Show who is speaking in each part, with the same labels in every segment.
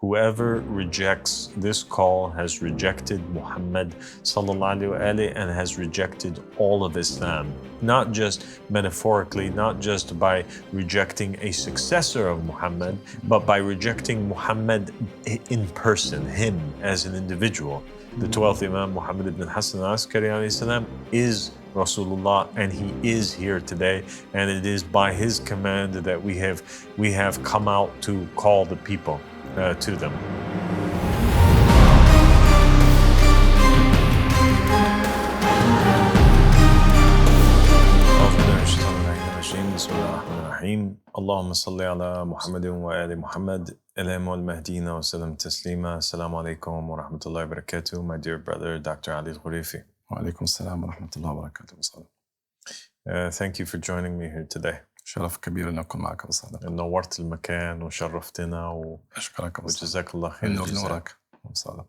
Speaker 1: Whoever rejects this call has rejected Muhammad sallallahu alaihi wasallam and has rejected all of Islam. Not just metaphorically, not just by rejecting a successor of Muhammad, but by rejecting Muhammad in person, him as an individual. The 12th Imam, Muhammad ibn Hassan al-Askari alayhi salam, is Rasulullah, and he is here today, and it is by his command that we have come out to call the people to them. بسم الله الرحمن الرحيم اللهم صل على محمد وآل محمد الإمام المهديين وسلم تسليما. السلام عليكم ورحمة الله وبركاته. My dear brother, Dr. Ali Al-Ghurifi.
Speaker 2: وعليكم السلام ورحمة الله وبركاته.
Speaker 1: Thank you for joining me here today.
Speaker 2: شرف كبير أن أكون معك وصادق.
Speaker 1: نورت المكان وشرفتنا
Speaker 2: أشكرك
Speaker 1: وجزاك الله خير.
Speaker 2: نورك وصادق.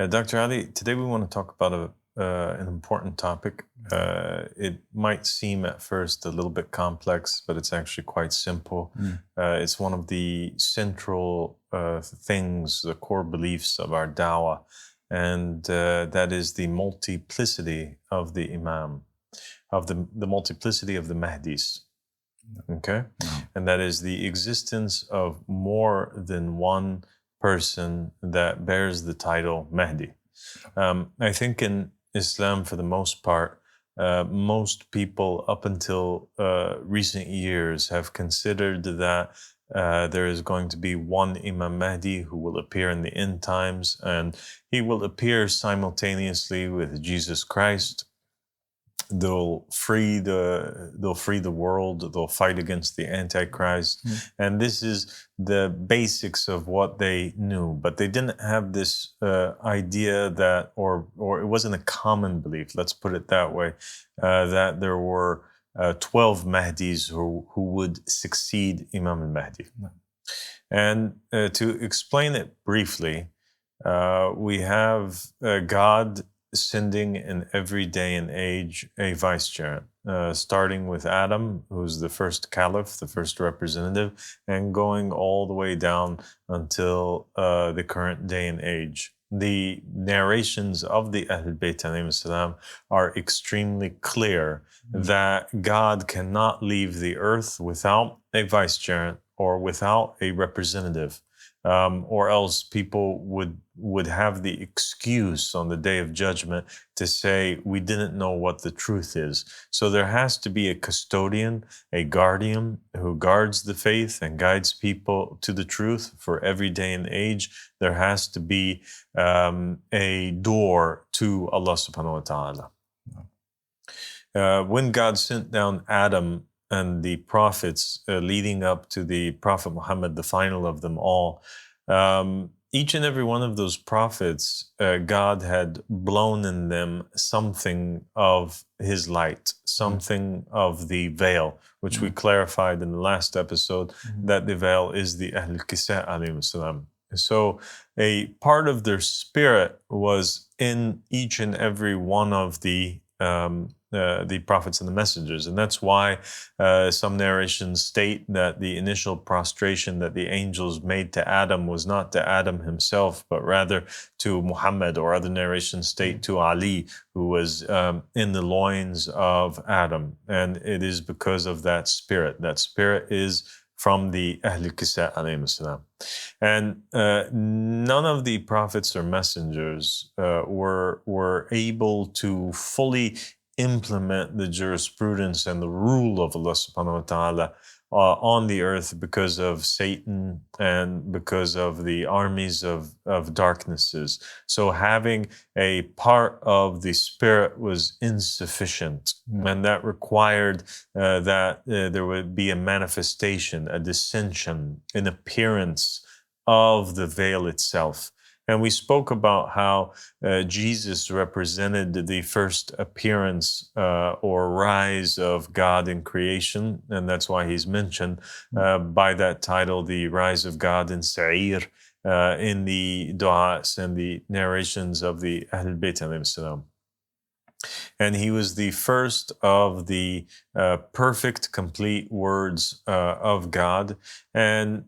Speaker 1: Dr. Ali, today we want to talk about an important topic. It might seem at first a little bit complex, but it's actually quite simple. It's one of the central things, the core beliefs of our dawah, and that is the multiplicity of the Imam, of the multiplicity of the Mahdis. Okay? And that is the existence of more than one person that bears the title Mahdi. I think in Islam, for the most part, most people up until recent years have considered that there is going to be one Imam Mahdi who will appear in the end times, and he will appear simultaneously with Jesus Christ. They'll free the world. They'll fight against the Antichrist, and this is the basics of what they knew. But they didn't have this idea that, or it wasn't a common belief. Let's put it that way, that there were 12 Mahdis who would succeed Imam al-Mahdi. And to explain it briefly, we have God sending in every day and age a vicegerent, starting with Adam, who's the first caliph, the first representative, and going all the way down until the current day and age. The narrations of the Ahlul Bayt alayhim salam are extremely clear that God cannot leave the earth without a vicegerent or without a representative. Or else people would have the excuse on the day of judgment to say, we didn't know what the truth is. So there has to be a custodian, a guardian who guards the faith and guides people to the truth for every day and age. There has to be a door to Allah subhanahu wa ta'ala. When God sent down Adam and the prophets leading up to the Prophet Muhammad, the final of them all, each and every one of those prophets, God had blown in them something of his light, something of the veil, which we clarified in the last episode, that the veil is the Ahlul Kisa alayhim salam. So a part of their spirit was in each and every one of the prophets and the messengers. And that's why some narrations state that the initial prostration that the angels made to Adam was not to Adam himself, but rather to Muhammad, or other narrations state to Ali, who was in the loins of Adam. And it is because of that spirit. That spirit is from the Ahlul Kisa alayhim salam. And none of the prophets or messengers were able to fully implement the jurisprudence and the rule of Allah subhanahu wa ta'ala on the earth because of Satan and because of the armies of darknesses. So having a part of the spirit was insufficient, and that required that there would be a manifestation, a dissension, an appearance of the veil itself. And we spoke about how Jesus represented the first appearance or rise of God in creation. And that's why he's mentioned by that title, the rise of God in Sa'ir, in the du'as and the narrations of the Ahlul Bayt alayhim salam. And he was the first of the perfect, complete words of God. And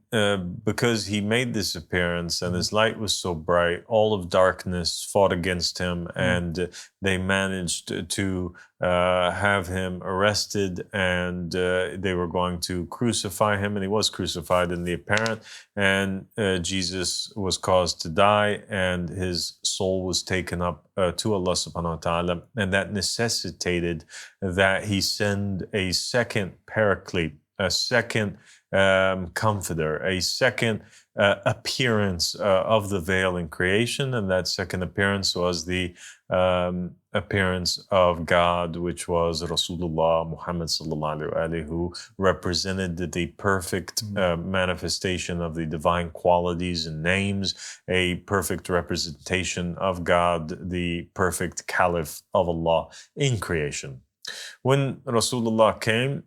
Speaker 1: because he made this appearance and his light was so bright, all of darkness fought against him, and they managed to have him arrested, and they were going to crucify him, and he was crucified in the apparent, and Jesus was caused to die, and his soul was taken up to Allah subhanahu wa ta'ala, and that necessitated that he send a second paraclete, a second comforter, a second appearance of the veil in creation, and that second appearance was the appearance of God, which was Rasulullah Muhammad sallallahu alaihi, who represented the perfect manifestation of the divine qualities and names, a perfect representation of God, the perfect Caliph of Allah in creation. When Rasulullah came,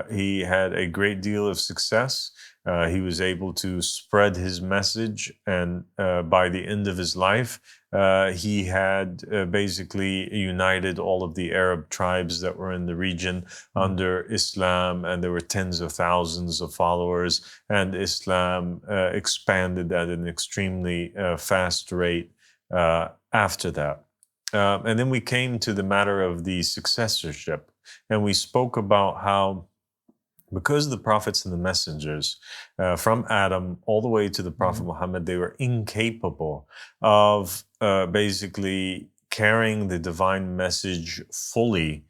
Speaker 1: he had a great deal of success. He was able to spread his message, and by the end of his life, he had basically united all of the Arab tribes that were in the region under Islam, and there were tens of thousands of followers, and Islam expanded at an extremely fast rate after that. And then we came to the matter of the successorship, and we spoke about how, because the prophets and the messengers, from Adam all the way to the Prophet Muhammad, they were incapable of basically carrying the divine message fully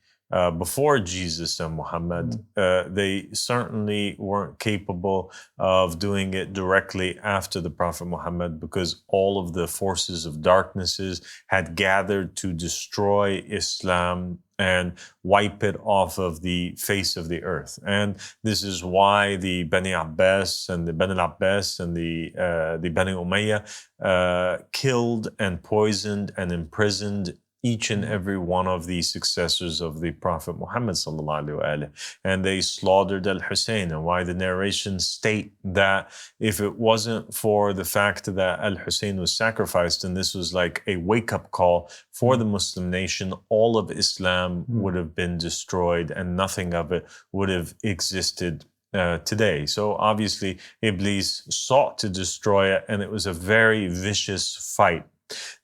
Speaker 1: before Jesus and Muhammad. They certainly weren't capable of doing it directly after the Prophet Muhammad, because all of the forces of darknesses had gathered to destroy Islam and wipe it off of the face of the earth. And this is why the Bani Abbas and the Bani al-Abbas and the Bani Umayyah killed and poisoned and imprisoned each and every one of the successors of the Prophet Muhammad sallallahu alaihi, and they slaughtered Al-Hussein. And why the narrations state that if it wasn't for the fact that Al-Hussein was sacrificed, and this was like a wake-up call for the Muslim nation, all of Islam would have been destroyed, and nothing of it would have existed today. So obviously Iblis sought to destroy it, and it was a very vicious fight.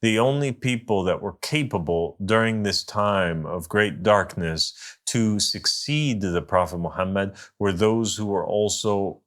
Speaker 1: The only people that were capable during this time of great darkness to succeed the Prophet Muhammad were those who were also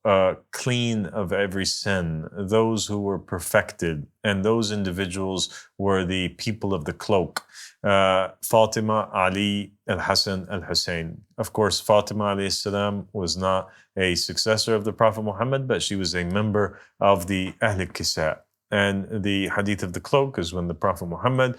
Speaker 1: clean of every sin, those who were perfected, and those individuals were the people of the cloak. Fatima, Ali, Al-Hassan, Al-Hussein. Of course, Fatima alayhi salam was not a successor of the Prophet Muhammad, but she was a member of the Ahl al-Kisa. And the hadith of the cloak is when the Prophet Muhammad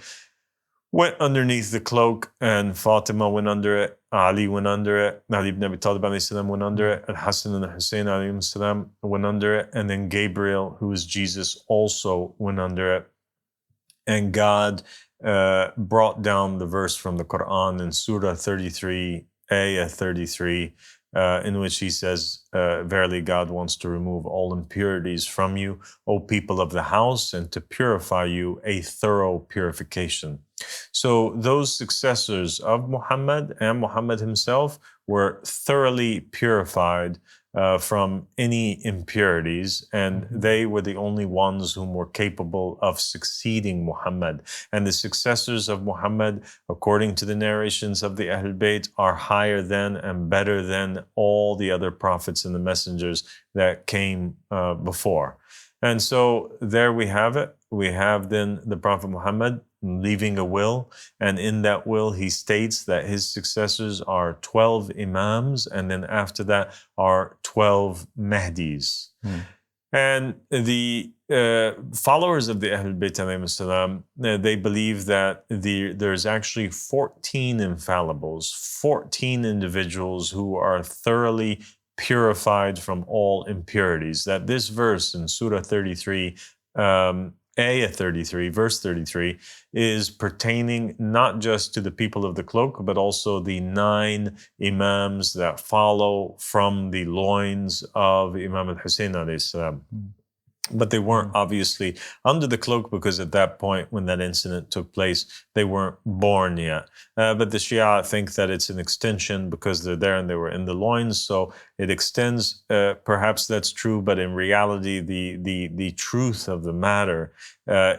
Speaker 1: went underneath the cloak, and Fatima went under it, Ali went under it, Ali ibn Abi Talib alayhi salam went under it, Al-Hassan and Al-Hussein alayhi salam went under it, and then Gabriel, who is Jesus, also went under it. And God brought down the verse from the Quran in Surah 33, Ayah 33, in which he says, verily God wants to remove all impurities from you, O people of the house, and to purify you a thorough purification. So those successors of Muhammad and Muhammad himself were thoroughly purified from any impurities, and they were the only ones whom were capable of succeeding Muhammad. And the successors of Muhammad, according to the narrations of the Ahlul Bayt, are higher than and better than all the other prophets and the messengers that came before. And so there we have it. We have then the Prophet Muhammad leaving a will, and in that will he states that his successors are 12 imams, and then after that are 12 Mahdis. And the followers of the Ahlul Bayt alayhim salam, they believe that there's actually 14 infallibles, 14 individuals who are thoroughly purified from all impurities. That this verse in Surah 33, Ayah 33, verse 33, is pertaining not just to the people of the cloak, but also the 9 imams that follow from the loins of Imam al-Hussein alayhi salam. But they weren't obviously under the cloak because at that point, when that incident took place, they weren't born yet. But the Shia think that it's an extension because they're there and they were in the loins, so it extends. Perhaps that's true, but in reality, the truth of the matter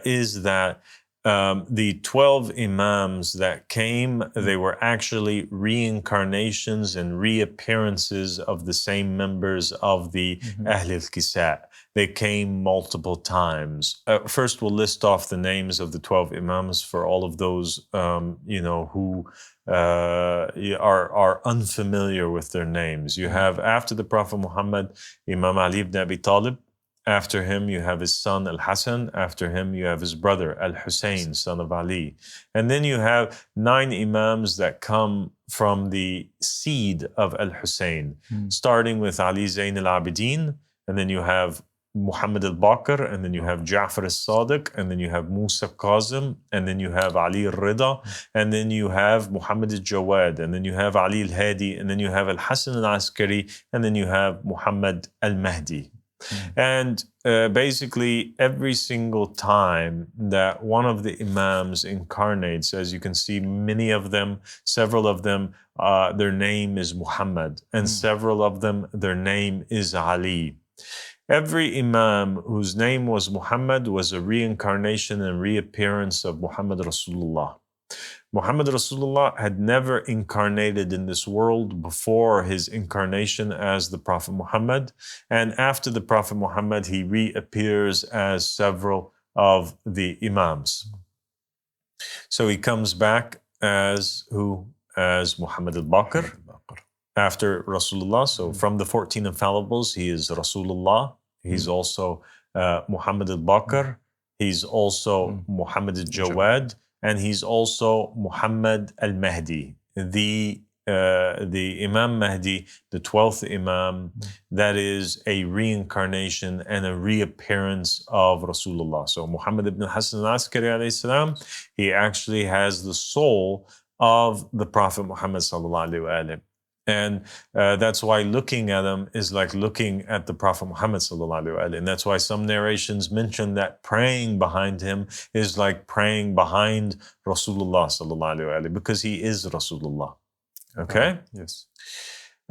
Speaker 1: is that the 12 imams that came, they were actually reincarnations and reappearances of the same members of the Ahl al-Kisa. They came multiple times. First, we'll list off the names of the 12 imams for all of those, who are unfamiliar with their names. You have, after the Prophet Muhammad, Imam Ali ibn Abi Talib. After him, you have his son Al-Hassan. After him, you have his brother Al-Hussein, son of Ali. And then you have 9 imams that come from the seed of Al-Hussein, starting with Ali Zayn al-Abidin, and then you have Muhammad al-Baqir, and then you have Ja'far al-Sadiq, and then you have Musa Kazim, and then you have Ali al-Rida, and then you have Muhammad al-Jawad, and then you have Ali al-Hadi, and then you have Al-Hassan al-Askari, and then you have Muhammad al-Mahdi. And basically, every single time that one of the imams incarnates, as you can see, many of them, several of them, their name is Muhammad, and several of them, their name is Ali. Every imam whose name was Muhammad was a reincarnation and reappearance of Muhammad Rasulullah. Muhammad Rasulullah had never incarnated in this world before his incarnation as the Prophet Muhammad. And after the Prophet Muhammad, he reappears as several of the imams. So he comes back as who? As Muhammad al-Baqir after Rasulullah. So from the 14 infallibles, he is Rasulullah. He's also Muhammad al-Baqir. He's also Muhammad al-Jawad. And he's also Muhammad al-Mahdi, the Imam Mahdi, the 12th Imam, that is a reincarnation and a reappearance of Rasulullah. So Muhammad ibn Hassan al-Askari alayhi salam, he actually has the soul of the Prophet Muhammad sallallahu alaihi wasallam. And that's why looking at him is like looking at the Prophet Muhammad sallallahu alaihi wasallam. And that's why some narrations mention that praying behind him is like praying behind Rasulullah sallallahu alaihi wasallam, because he is Rasulullah. Okay?
Speaker 2: Yes.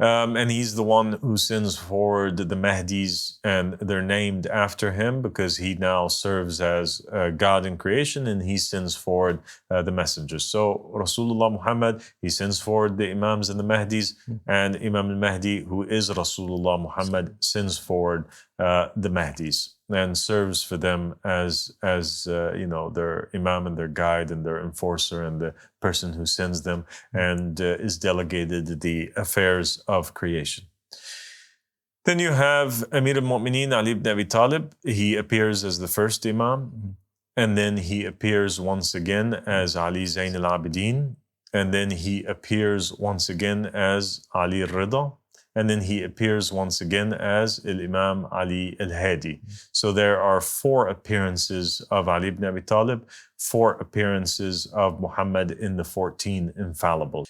Speaker 1: And he's the one who sends forward the Mahdis, and they're named after him because he now serves as God in creation, and he sends forward the messengers. So Rasulullah Muhammad, he sends forward the Imams and the Mahdis, and Imam al-Mahdi, who is Rasulullah Muhammad, sends forward the Mahdis and serves for them as their Imam and their guide and their enforcer and the person who sends them, and is delegated the affairs of creation. Then you have Amir al-Mu'mineen Ali ibn Abi Talib. He appears as the first Imam, and then he appears once again as Ali Zayn al-Abidin, and then he appears once again as Ali al-Rida, and then he appears once again as Imam Ali al-Hadi. So there are 4 appearances of Ali ibn Abi Talib, 4 appearances of Muhammad in the 14 infallibles.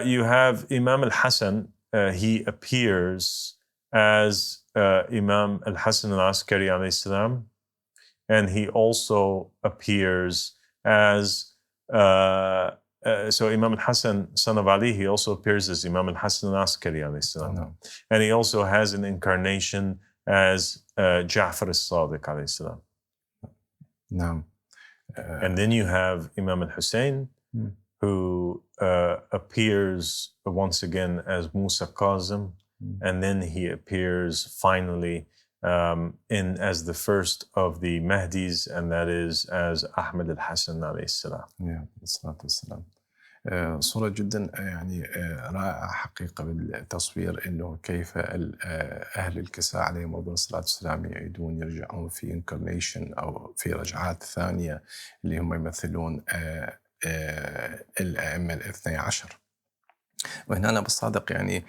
Speaker 1: You have Imam al-Hassan. He appears as Imam al-Hassan al-Askari alayhi salam, and he also appears as so Imam al-Hassan, son of Ali, he also appears as Imam al-Hassan al-Askari alayhi salam. And he also has an incarnation as Ja'far al-Sadiq alayhi salam.
Speaker 2: No.
Speaker 1: And then you have Imam al-Hussein, who appears once again as Musa Kazim, and then he appears finally as the first of the Mahdis, and that is as Ahmad al-Hassan alayhi salam.
Speaker 2: عليه الصلاة والسلام. صورة جدا يعني رائعة حقيقة بالتصوير انه كيف اهل الكساء عليهم افضل الصلاة والسلام يعيدون يرجعون في انكارنيشن او في رجعات ثانية اللي هم يمثلون الائمة الاثني عشر. وهنا أنا بالصادق يعني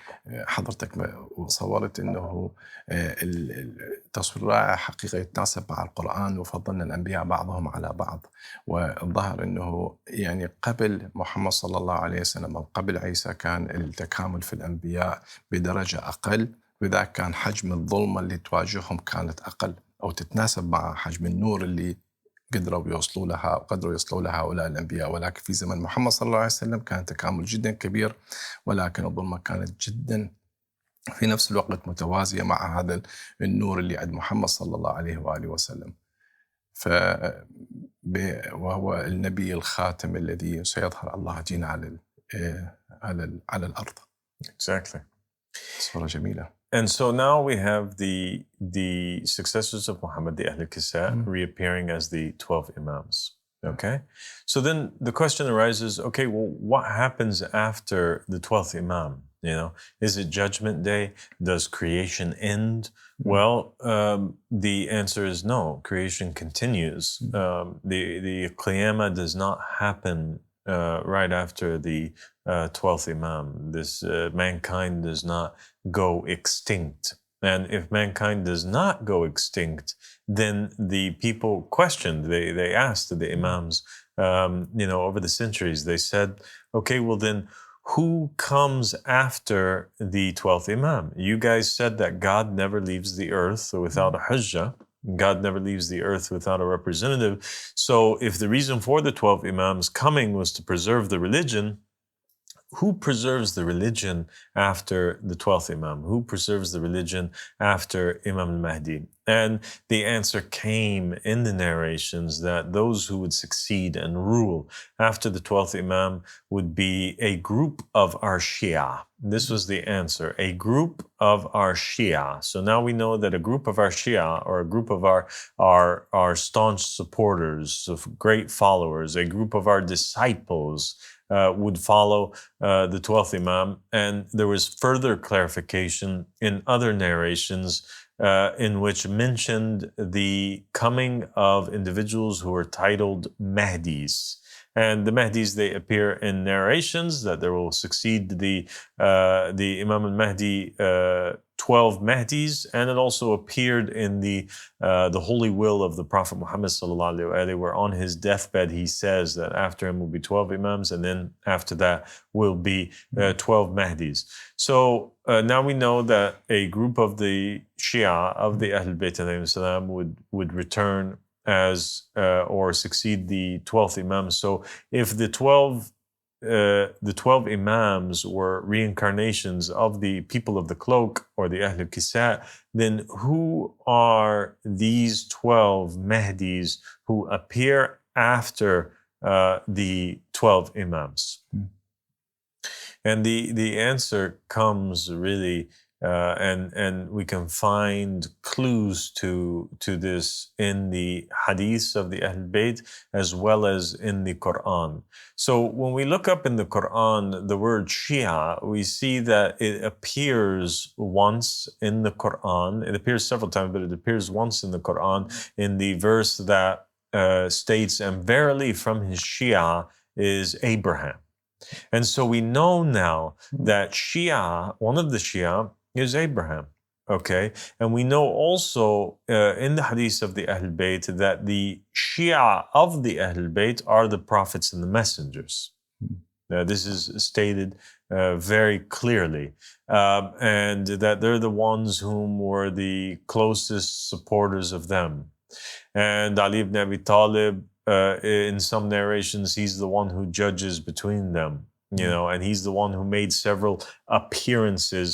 Speaker 2: حضرتك وصورت أنه التصوير رائع حقيقة يتناسب مع القرآن، وفضلنا الأنبياء بعضهم على بعض، والظاهر أنه يعني قبل محمد صلى الله عليه وسلم أو قبل عيسى كان التكامل في الأنبياء بدرجة أقل، وذاك كان حجم الظلمة اللي تواجههم كانت أقل. أو تتناسب مع حجم النور اللي قدروا يوصلوا لها هؤلاء الأنبياء. ولكن في زمن محمد صلى الله عليه وسلم كان تكامل جدا كبير، ولكن الظلمة كانت جدا في نفس الوقت متوازية مع هذا النور اللي عند محمد صلى الله عليه وآله وسلم. وهو النبي الخاتم الذي سيظهر الله جينا على الأرض.
Speaker 1: Exactly.
Speaker 2: صورة جميلة.
Speaker 1: And so now we have the successors of Muhammad, the Ahl al-Kisa, reappearing as the 12 Imams. Okay? So then the question arises, okay, well, what happens after the 12th Imam? You know, is it Judgment Day? Does creation end? Well, the answer is no. Creation continues. The Qiyamah does not happen right after the 12th Imam. This mankind does not go extinct. And if mankind does not go extinct, then the people questioned, they asked the Imams, over the centuries, they said, okay, well then, who comes after the 12th Imam? You guys said that God never leaves the earth without a hujjah. God never leaves the earth without a representative. So if the reason for the 12 Imams coming was to preserve the religion, who preserves the religion after the 12th Imam? Who preserves the religion after Imam al-Mahdi? And the answer came in the narrations that those who would succeed and rule after the 12th Imam would be a group of our Shia. This was the answer, a group of our Shia. So now we know that a group of our Shia, or a group of our staunch supporters, of great followers, a group of our disciples, would follow the 12th Imam. And there was further clarification in other narrations in which mentioned the coming of individuals who are titled Mahdis. And the Mahdis, they appear in narrations that there will succeed the Imam al-Mahdi 12 Mahdis, and it also appeared in the holy will of the Prophet Muhammad sallallahu alaihi wasallam, where on his deathbed he says that after him will be 12 Imams, and then after that will be 12 Mahdis. So now we know that a group of the Shia of the Ahl Bayt alayhim salam would return as or succeed the 12th Imam. So if the 12 Imams were reincarnations of the people of the cloak or the Ahl al-Kisa, then who are these 12 Mahdis who appear after the 12 Imams? And the answer comes really, and we can find clues to this in the hadiths of the Ahl Bayt as well as in the Quran. So when we look up in the Quran the word Shia, we see that it appears once in the Quran. It appears several times, but it appears once in the Quran in the verse that states, "And verily from his Shia is Abraham." And so we know now that Shia, one of the Shia, is Abraham, okay? And we know also in the hadith of the Ahl Bayt that the Shia of the Ahl Bayt are the prophets and the messengers. This is stated very clearly. And that they're the ones whom were the closest supporters of them. And Ali ibn Abi Talib, in some narrations, he's the one who judges between them, and he's the one who made several appearances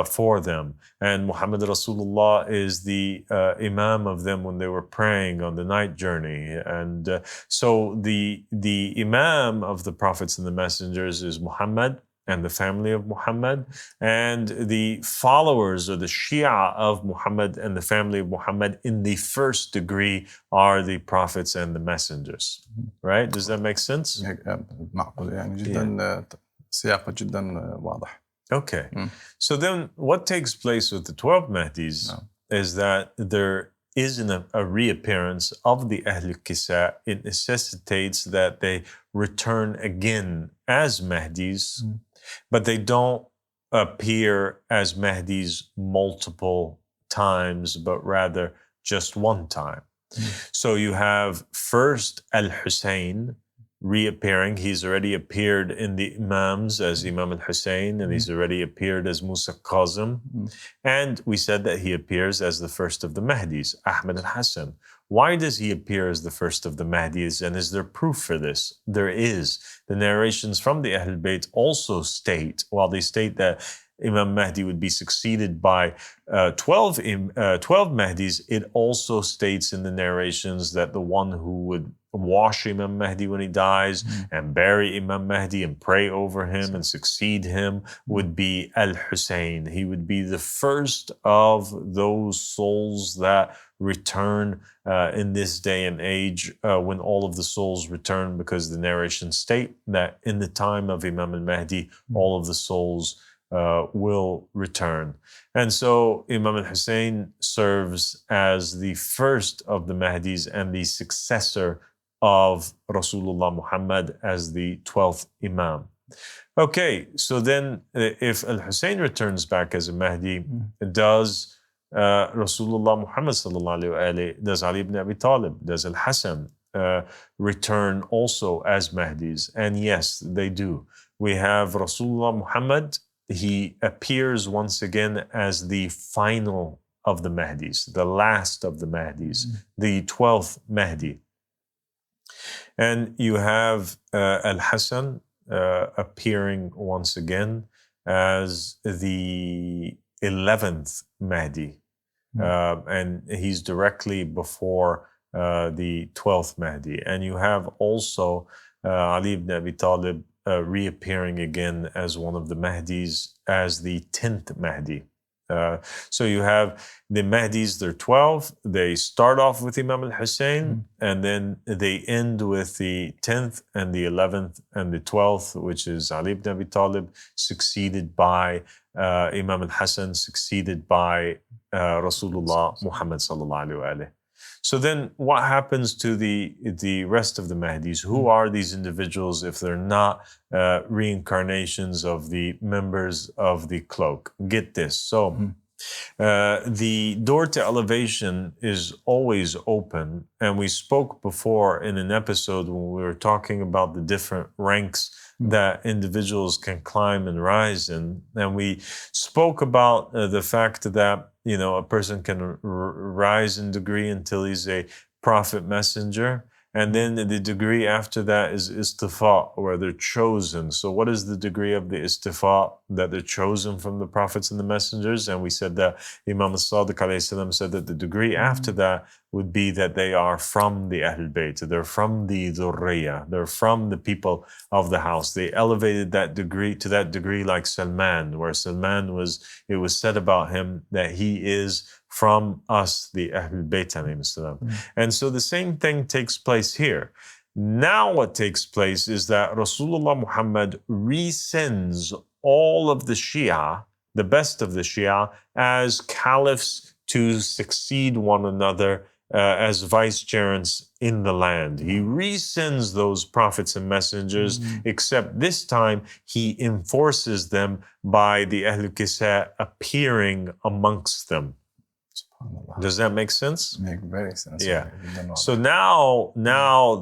Speaker 1: for them. And Muhammad Rasulullah is the imam of them when they were praying on the night journey. And so the imam of the prophets and the messengers is Muhammad and the family of Muhammad, and the followers or the Shia of Muhammad and the family of Muhammad in the first degree are the prophets and the messengers. Right? Does that make sense?
Speaker 2: معقول يعني جدا سياقه جدا واضح.
Speaker 1: Okay. So then what takes place with the 12 Mahdis is that there isn't a reappearance of the Ahl al-Kisa. It necessitates that they return again as Mahdis, but they don't appear as Mahdis multiple times, but rather just one time. So you have first Al-Hussein, reappearing. He's already appeared in the Imams as Imam al-Hussein, and he's already appeared as Musa Kazim. And we said that he appears as the first of the Mahdis, Ahmed al-Hassan. Why does he appear as the first of the Mahdis? And is there proof for this? There is. The narrations from the Ahlul Bayt also state, while they state that Imam Mahdi would be succeeded by 12 Mahdis, it also states in the narrations that the one who would wash Imam Mahdi when he dies and bury Imam Mahdi and pray over him and succeed him would be Al-Hussein. He would be the first of those souls that return in this day and age when all of the souls return, because the narrations state that in the time of Imam al-Mahdi, all of the souls will return. And so Imam al-Hussein serves as the first of the Mahdis and the successor of Rasulullah Muhammad as the 12th Imam. Okay, so then if al-Hussein returns back as a Mahdi, does Rasulullah Muhammad sallallahu alaihi wasallam, does Ali ibn Abi Talib, does al-Hassan return also as Mahdis? And yes, they do. We have Rasulullah Muhammad. He appears once again as the final of the Mahdis, the last of the Mahdis, the 12th Mahdi. And you have Al-Hassan appearing once again as the 11th Mahdi. And he's directly before the 12th Mahdi. And you have also Ali ibn Abi Talib reappearing again as one of the Mahdis, as the 10th Mahdi. So you have the Mahdis, they're 12. They start off with Imam al-Hussein, and then they end with the 10th and the 11th and the 12th, which is Ali ibn Abi Talib, succeeded by Imam al-Hassan, succeeded by Rasulullah Muhammad sallallahu alaihi wasallam. So then what happens to the rest of the Mahdis? Who are these individuals if they're not reincarnations of the members of the cloak? Get this. So the door to elevation is always open. And we spoke before in an episode when we were talking about the different ranks that individuals can climb and rise in. And we spoke about the fact that, you know, a person can rise in degree until he's a prophet messenger. And then the degree after that is istifa, where they're chosen. So what is the degree of the istifa? That they're chosen from the prophets and the messengers. And we said that Imam as-Sadiq alayhi salam said that the degree after that would be that they are from the Ahlul Bayt. They're from the Dhurriya. They're from the people of the house. They elevated that degree to that degree like Salman, where Salman it was said about him that he is from us, the Ahlul Bayt alayhi salam. And so the same thing takes place here. Now what takes place is that Rasulullah Muhammad resends all of the Shia, the best of the Shia, as caliphs to succeed one another as vicegerents in the land. He resends those prophets and messengers, except this time he enforces them by the Ahlul Kisa appearing amongst them. Does that make sense?
Speaker 2: Make very sense.
Speaker 1: Yeah. So now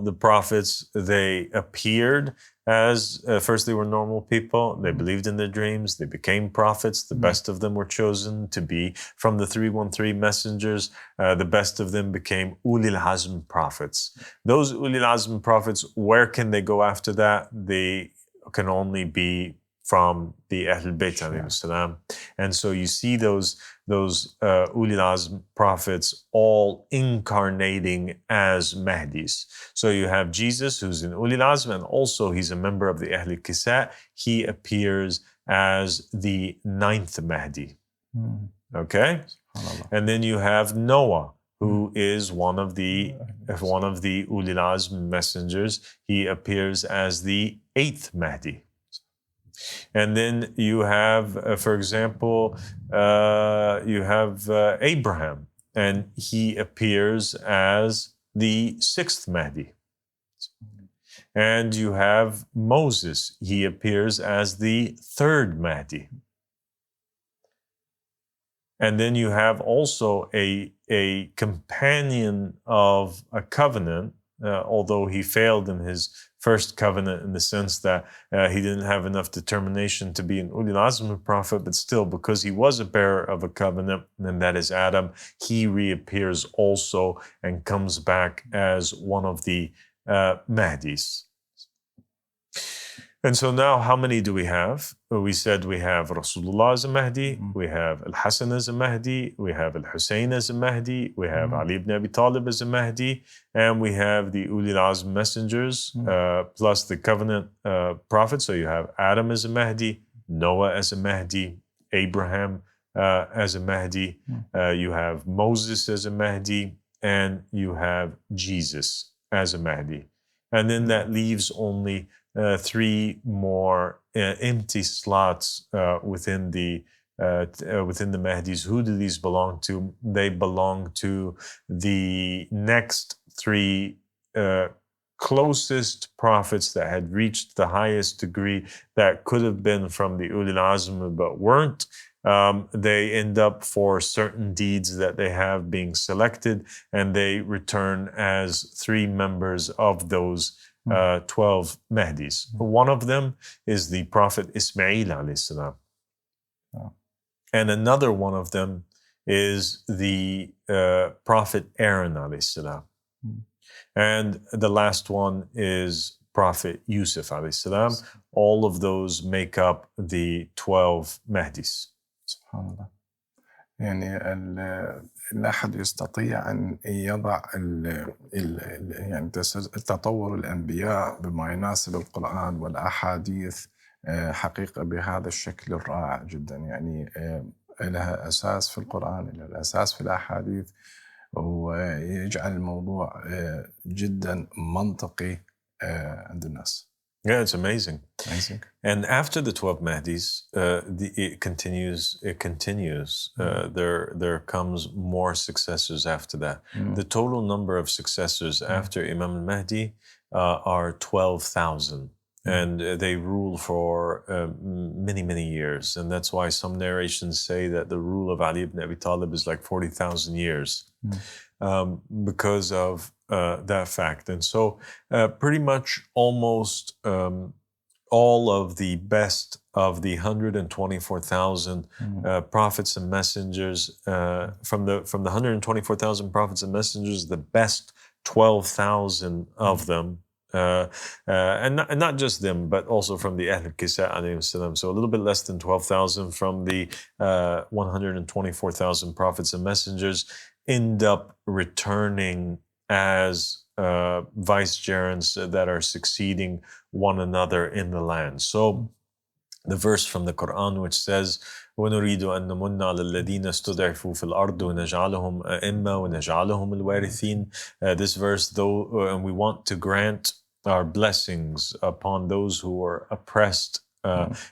Speaker 1: the prophets, they appeared as, first they were normal people. They believed in their dreams. They became prophets. The best of them were chosen to be from the 313 messengers. The best of them became Ulil Azm prophets. Those Ulil Azm prophets, where can they go after that? They can only be from the Ahlul Bayt alayhi salam. And so you see those Ulil Azm prophets all incarnating as Mahdis. So you have Jesus, who's in Ulil Azm, and also he's a member of the Ahlul Kisa. He appears as the 9th Mahdi. Okay? And then you have Noah, who is one of the Ulil Azm messengers. He appears as the 8th Mahdi. And then you have, for example, you have Abraham, and he appears as the 6th Mahdi. And you have Moses, he appears as the 3rd Mahdi. And then you have also a companion of a covenant, although he failed in his first covenant in the sense that he didn't have enough determination to be an ulil azm prophet, but still, because he was a bearer of a covenant, and that is Adam, he reappears also and comes back as one of the Mahdis. And so now, how many do we have? We said we have Rasulullah as a Mahdi, we have Al-Hassan as a Mahdi, we have Al-Hussein as a Mahdi, we have Ali ibn Abi Talib as a Mahdi, and we have the Ulil Azm messengers, plus the covenant prophets. So you have Adam as a Mahdi, Noah as a Mahdi, Abraham as a Mahdi, you have Moses as a Mahdi, and you have Jesus as a Mahdi. And then that leaves only 3 more empty slots within the Mahdis. Who do these belong to? They belong to the next 3 closest prophets that had reached the highest degree that could have been from the Ulil Azm but weren't. They end up for certain deeds that they have being selected, and they return as 3 members of those 12 Mahdis. One of them is the Prophet Ismail alayhi salam. And another one of them is the Prophet Aaron alayhi salam. And the last one is Prophet Yusuf alayhi salam. All of those make up the 12 Mahdis.
Speaker 2: سبحان الله. يعني لا أحد يستطيع أن يضع يعني تطور الأنبياء بما يناسب القرآن والأحاديث حقيقة بهذا الشكل الرائع جدا. يعني لها أساس في القرآن، لها أساس في الأحاديث، ويجعل الموضوع جدا منطقي عند الناس.
Speaker 1: Yeah, it's amazing.
Speaker 2: Amazing.
Speaker 1: And after the 12 Mahdis, it continues. There comes more successors after that. The total number of successors after Imam al-Mahdi are 12,000. And they rule for many, many years. And that's why some narrations say that the rule of Ali ibn Abi Talib is like 40,000 years because of that fact. And so pretty much almost all of the best of the 124,000 prophets and messengers, from the 124,000 prophets and messengers, the best 12,000 of them, and not just them, but also from the Ahl al-Kisa alayhim salam. So a little bit less than 12,000 from the 124,000 prophets and messengers end up returning as vicegerents that are succeeding one another in the land. So the verse from the Quran which says, وَنُرِيدُ أَن نَمُنَّ عَلَى الَّذِينَ اسْتُضْعِفُوا فِي الْأَرْضِ وَنَجْعَلَهُمْ أَئِمَّةً وَنَجْعَلَهُمُ الْوَارِثِينَ. This verse, though, and we want to grant our blessings upon those who were oppressed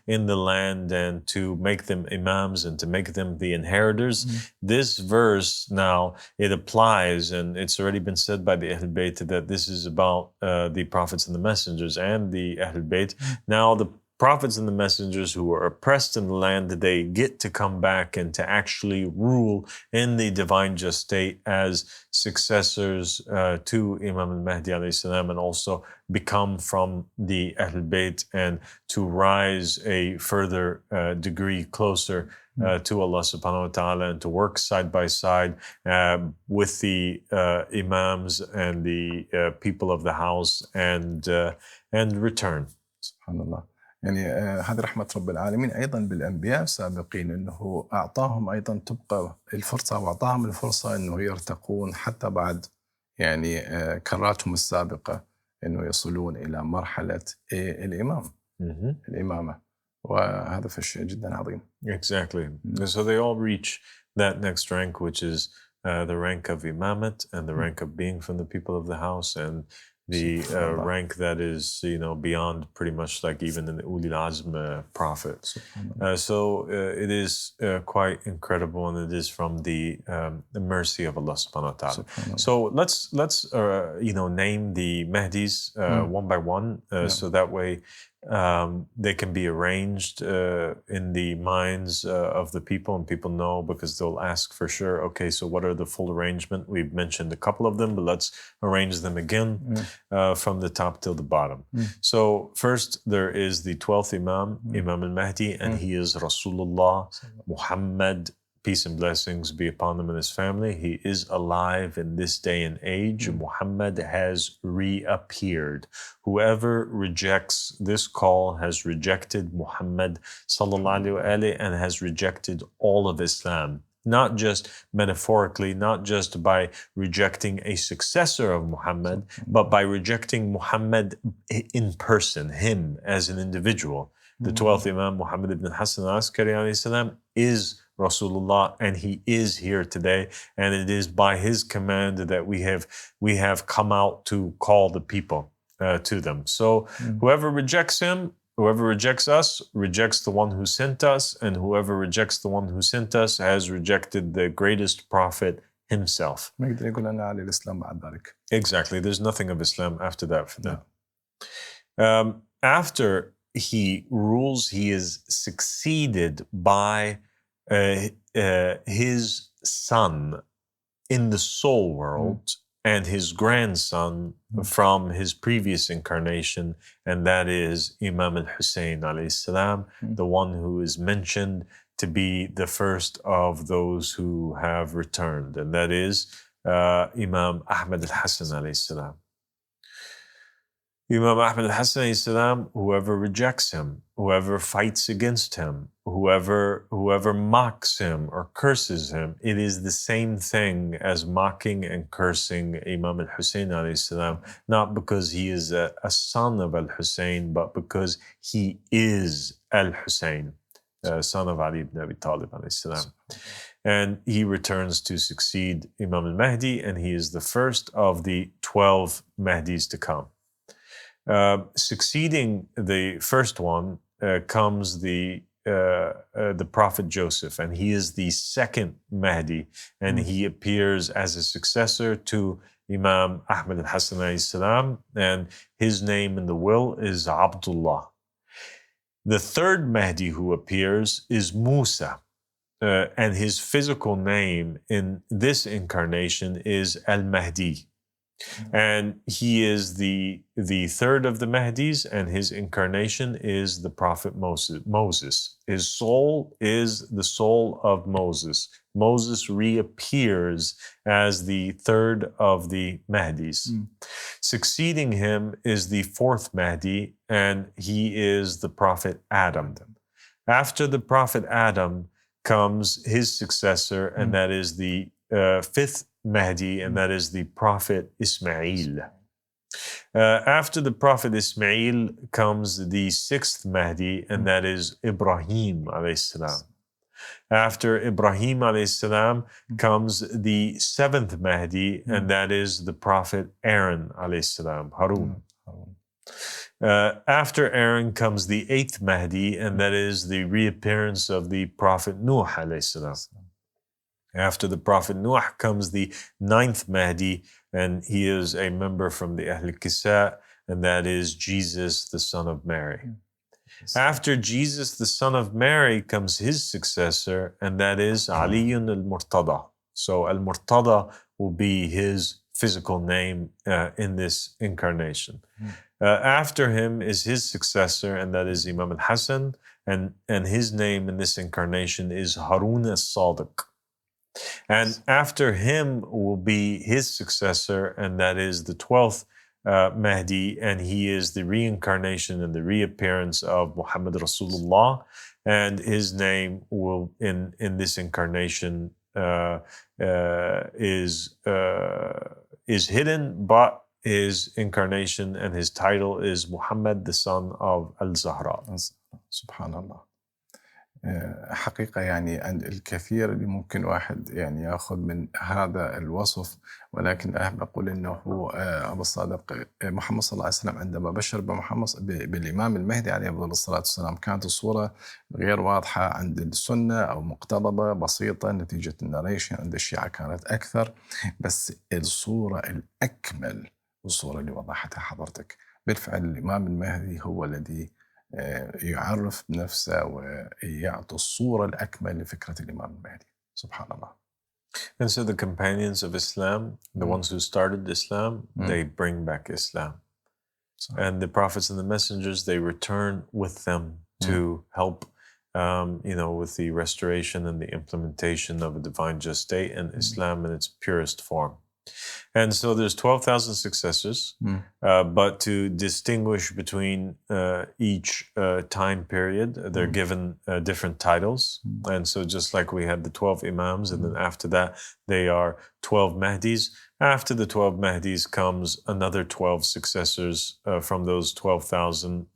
Speaker 1: in the land, and to make them imams and to make them the inheritors. This verse now, it applies, and it's already been said by the Ahl Bayt that this is about the prophets and the messengers and the Ahl Bayt. Now the prophets and the messengers who were oppressed in the land, they get to come back and to actually rule in the divine just state as successors to Imam al-Mahdi alayhi salam, and also become from the Ahl Bayt, and to rise a further degree closer to Allah subhanahu wa ta'ala, and to work side by side with the imams and the people of the house, and return.
Speaker 2: Subhanallah. يعني هذه رحمة رب العالمين أيضا بالأنبياء السابقين، أنه أعطاهم أيضا تبقى الفرصة، وأعطاهم الفرصة أنه يرتقون حتى بعد يعني كراتهم السابقة، أنه يصلون إلى مرحلة الإمامة، وهذا فشيء جدا عظيم.
Speaker 1: Exactly. So they all reach that next rank, which is the rank of imamat, and the rank of being from the people of the house, and the rank that is, beyond pretty much like even an Ulil Azm prophet. So it is quite incredible, and it is from the mercy of Allah subhanahu wa ta'ala. So let's name the Mahdis one by one, so that way They can be arranged in the minds of the people, and people know because they'll ask for sure, okay, so what are the full arrangement? We've mentioned a couple of them, but let's arrange them again from the top till the bottom. So first there is the 12th Imam, Imam al-Mahdi, and he is Rasulullah Muhammad, peace and blessings be upon him and his family. He is alive in this day and age. Muhammad has reappeared. Whoever rejects this call has rejected Muhammad sallallahu alaihi wasallam and has rejected all of Islam. Not just metaphorically, not just by rejecting a successor of Muhammad, but by rejecting Muhammad in person, him as an individual. The 12th Imam, Muhammad ibn Hassan al-Askari alayhi salam, is Rasulullah, and he is here today, and it is by his command that we have come out to call the people to them. So whoever rejects him, whoever rejects us, rejects the one who sent us, and whoever rejects the one who sent us has rejected the greatest prophet himself. Exactly. There's nothing of Islam after that for them. After he rules, he is succeeded by his son in the soul world and his grandson from his previous incarnation, and that is Imam al-Hussein alayhi salam, the one who is mentioned to be the first of those who have returned, and that is Imam Ahmad al-Hassan alayhi salam. Imam Ahmad al-Hassan alayhi salam, whoever rejects him, whoever fights against him, whoever mocks him or curses him, it is the same thing as mocking and cursing Imam al-Hussein alayhi salam, not because he is a son of al-Hussein, but because he is al-Hussein, son of Ali ibn Abi Talib alayhi salam. And he returns to succeed Imam al-Mahdi, and he is the first of the 12 Mahdis to come. Succeeding the first one comes the Prophet Joseph, and he is the second Mahdi, and he appears as a successor to Imam Ahmad al-Hassan alayhi salam, and his name in the will is Abdullah. The third Mahdi who appears is Musa, and his physical name in this incarnation is Al-Mahdi. And he is the third of the Mahdis, and his incarnation is the Prophet Moses. His soul is the soul of Moses. Moses reappears as the third of the Mahdis. Succeeding him is the fourth Mahdi, and he is the Prophet Adam. After the Prophet Adam comes his successor, and that is the fifth Mahdi, and that is the Prophet Ismail. After the Prophet Ismail comes the sixth Mahdi, and that is Ibrahim alayhi salam. After Ibrahim alayhi salam comes the seventh Mahdi, and that is the Prophet Aaron alayhi salam, Harun. After Aaron comes the eighth Mahdi, and that is the reappearance of the Prophet Nuh alayhi salam. After the Prophet Nuh comes the ninth Mahdi, and he is a member from the Ahl Kisa, and that is Jesus, the son of Mary. After Jesus, the son of Mary, comes his successor, and that is Aliyun al-Murtada. So al-Murtada will be his physical name in this incarnation. After him is his successor, and that is Imam al-Hassan, and his name in this incarnation is Harun al-Sadiq. And after him will be his successor, and that is the 12th Mahdi, and he is the reincarnation and the reappearance of Muhammad Rasulullah, and his name will in this incarnation is hidden, but his incarnation and his title is Muhammad, the son of Al-Zahra.
Speaker 2: Subhanallah. حقيقة يعني عند الكثير اللي ممكن واحد يعني ياخذ من هذا الوصف، ولكن أحب أقول أنه أبو الصادق محمد صلى الله عليه وسلم عندما بشر بالإمام المهدي عليه أفضل الصلاة والسلام كانت الصورة غير واضحة عند السنة أو مقتضبة بسيطة نتيجة الناريشن. عند الشيعة كانت أكثر، بس الصورة الأكمل الصورة اللي وضحتها حضرتك بالفعل الإمام المهدي هو الذي يعرف بنفسه ويعطي الصورة الأكمل لفكرة الإمام المهدي. سبحان الله.
Speaker 1: And so the companions of Islam, the
Speaker 2: Mm.
Speaker 1: ones who started Islam, they bring back Islam. And the prophets and the messengers, they return with them to help, with the restoration and the implementation of a divine just state and Islam in its purest form. And so there's 12,000 successors, but to distinguish between each time period, they're given different titles. And so just like we had the 12 Imams, and then after that, they are 12 Mahdis. After the 12 Mahdis comes another 12 successors from those 12,000,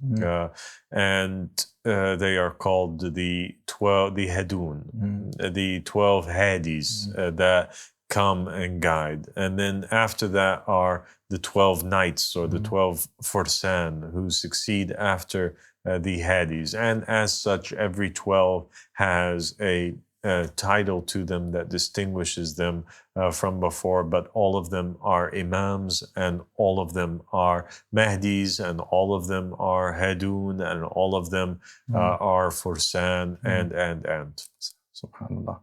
Speaker 1: and they are called the Hadun, the 12 Hadis that come and guide. And then after that are the 12 knights or the 12 Fursan who succeed after the Hadis. And as such, every 12 has a title to them that distinguishes them from before, but all of them are Imams, and all of them are Mahdis, and all of them are Hadun, and all of them are Fursan, and.
Speaker 2: Subhanallah.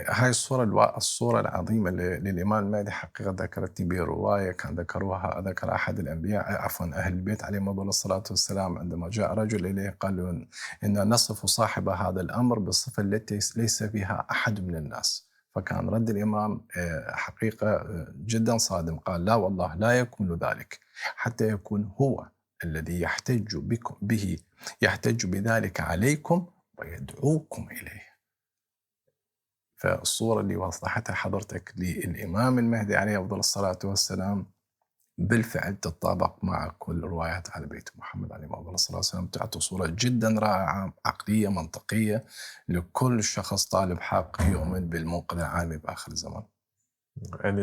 Speaker 2: هاي الصورة العظيمة للإمام المهدي حقيقة ذكرتني برواية كان ذكر أحد الأنبياء أهل البيت عليهم أفضل الصلاة والسلام عندما جاء رجل إليه قال إن نصف صاحب هذا الأمر بالصفة التي ليس فيها أحد من الناس. فكان رد الإمام حقيقة جدا صادم، قال لا والله لا يكون ذلك حتى يكون هو الذي يحتج بذلك عليكم ويدعوكم إليه. فالصورة اللي وضحتها حضرتك للإمام المهدي عليه أفضل الصلاة والسلام بالفعل تتطابق مع كل روايات أهل بيت محمد عليه أفضل الصلاة والسلام، تعطي صورة جدا رائعة عقلية منطقية لكل شخص طالب حق يؤمن بالمنقذ العالمي بآخر الزمان.
Speaker 1: And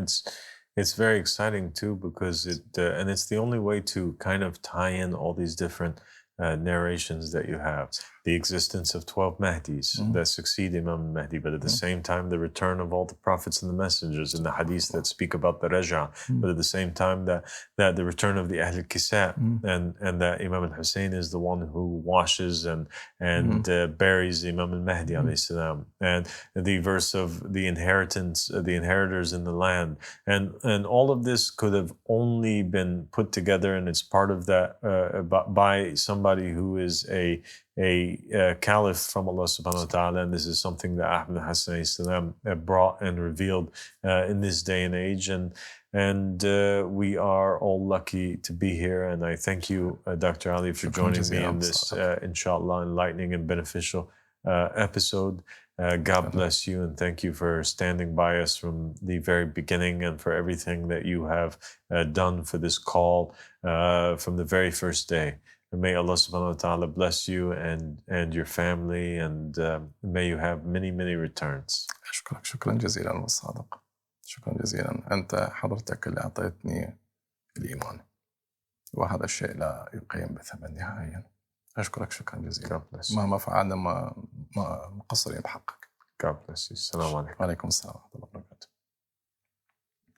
Speaker 1: it's very exciting too, because and it's the only way to kind of tie in all these different narrations that you have. The existence of 12 Mahdis that succeed Imam al-Mahdi, but at the same time, the return of all the prophets and the messengers in the hadith that speak about the Raja, but at the same time that the return of the Ahl al-Kisa, and that Imam al-Hussein is the one who washes and buries Imam al-Mahdi alayhi salam, and the verse of the inheritors in the land, and all of this could have only been put together, and it's part of that by somebody who is a caliph from Allah subhanahu wa ta'ala, and this is something that Ahmad Hassan salam brought and revealed in this day and age, and we are all lucky to be here, and I thank you, Dr. Ali, for joining me in this inshallah enlightening and beneficial episode. God bless you, and thank you for standing by us from the very beginning, and for everything that you have done for this call from the very first day. And may Allah subhanahu wa ta'ala bless you and your family, and may you have many, many returns.
Speaker 2: أشكرك شكرا جزيلا والصادق. شكرا جزيلا. أنت حضرتك اللي أعطيتني الإيمان، وهذا الشيء لا يقيم بثمن نهائيا. أشكرك شكرا جزيلا. مهما فعلنا ما مقصرين بحقك.
Speaker 1: God bless you. السلام عليكم.
Speaker 2: وعليكم السلام ورحمة الله وبركاته.